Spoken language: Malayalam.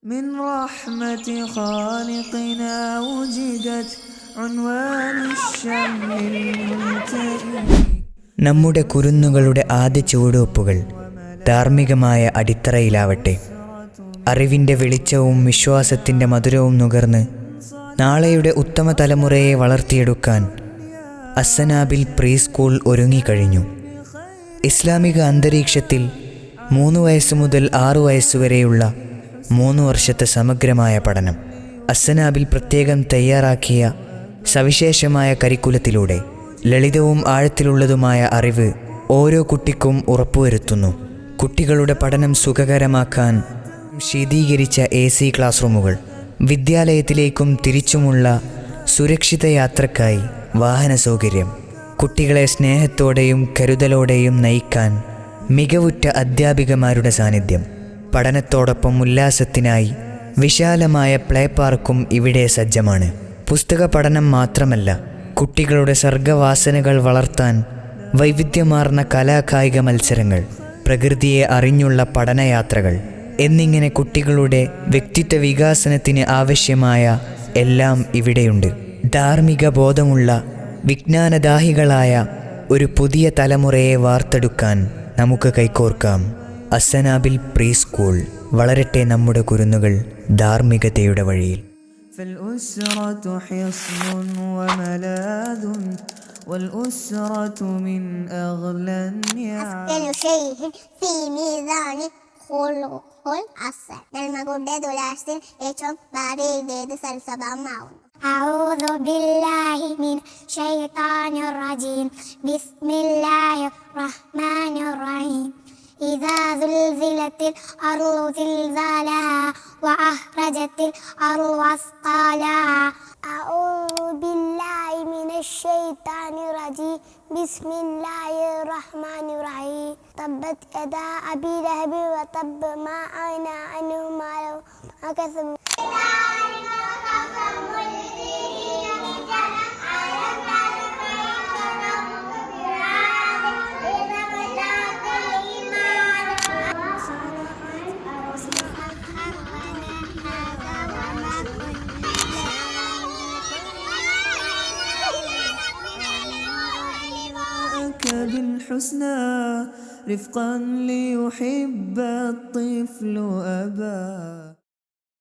من رحمة خالقنا وجدت عنوان الشمل الملتئم. നമ്മുടെ കുരുന്നുകളുടെ ആദ്യ ചുവടുവെപ്പുകൾ ധാർമ്മികമായ അടിത്തറയിലാവട്ടെ. അറിവിൻ്റെ വെളിച്ചവും വിശ്വാസത്തിൻ്റെ മധുരവും നുകർന്ന് നാളെയുടെ ഉത്തമ തലമുറയെ വളർത്തിയെടുക്കാൻ അസ്സനാബിൽ പ്രീ സ്കൂൾ ഒരുങ്ങിക്കഴിഞ്ഞു. ഇസ്ലാമിക അന്തരീക്ഷത്തിൽ 3 വയസ്സ് മുതൽ 6 വയസ്സുവരെയുള്ള 3 വർഷത്തെ സമഗ്രമായ പഠനം അസ്സനാബിൽ പ്രത്യേകം തയ്യാറാക്കിയ സവിശേഷമായ കരിക്കുലത്തിലൂടെ ലളിതവും ആഴത്തിലുള്ളതുമായ അറിവ് ഓരോ കുട്ടിക്കും ഉറപ്പുവരുത്തുന്നു. കുട്ടികളുടെ പഠനം സുഖകരമാക്കാൻ ശീതീകരിച്ച AC ക്ലാസ് റൂമുകൾ, വിദ്യാലയത്തിലേക്കും തിരിച്ചുമുള്ള സുരക്ഷിത യാത്രക്കായി വാഹന സൗകര്യം, കുട്ടികളെ സ്നേഹത്തോടെയും കരുതലോടെയും നയിക്കാൻ മികവുറ്റ അധ്യാപികമാരുടെ സാന്നിധ്യം, പഠനത്തോടൊപ്പം ഉല്ലാസത്തിനായി വിശാലമായ പ്ലേ പാർക്കും ഇവിടെ സജ്ജമാണ്. പുസ്തക പഠനം മാത്രമല്ല, കുട്ടികളുടെ സർഗവാസനകൾ വളർത്താൻ വൈവിധ്യമാർന്ന കലാകായിക മത്സരങ്ങൾ, പ്രകൃതിയെ അറിഞ്ഞുള്ള പഠനയാത്രകൾ എന്നിങ്ങനെ കുട്ടികളുടെ വ്യക്തിത്വ വികാസനത്തിന് ആവശ്യമായ എല്ലാം ഇവിടെയുണ്ട്. ധാർമ്മിക ബോധമുള്ള വിജ്ഞാനദാഹികളായ ഒരു പുതിയ തലമുറയെ വാർത്തെടുക്കാൻ നമുക്ക് കൈകോർക്കാം. അസ്സനാബിൽ പ്രീ സ്കൂൾ. വളരട്ടെ നമ്മുടെ കുരുന്നുകൾ ധാർമ്മികതയുടെ വഴിയിൽ. فالأسرة حصن وملاذ والأسرة من أغلى النعم. أثقل شيء في ميزان خلق الأصل. നന്മകളുടെ തുലാസിൽ ഏറ്റവും ഭാരിയേറിയത് സൽസ്വഭാവമാവുന്നു. أعوذ بالله من الشيطان الرجيم. بسم الله الرحمن الرحيم. إذا زلزلت الأرض زلزالها وأخرجت الأرض أثقالها. أعوذ بالله من الشيطان الرجيم. بسم الله الرحمن الرحيم. تبت يدا أبي لهب وتب ما أغنى عنه ماله وما كسب. بالحسنى رفقا ليحب الطفل أباه.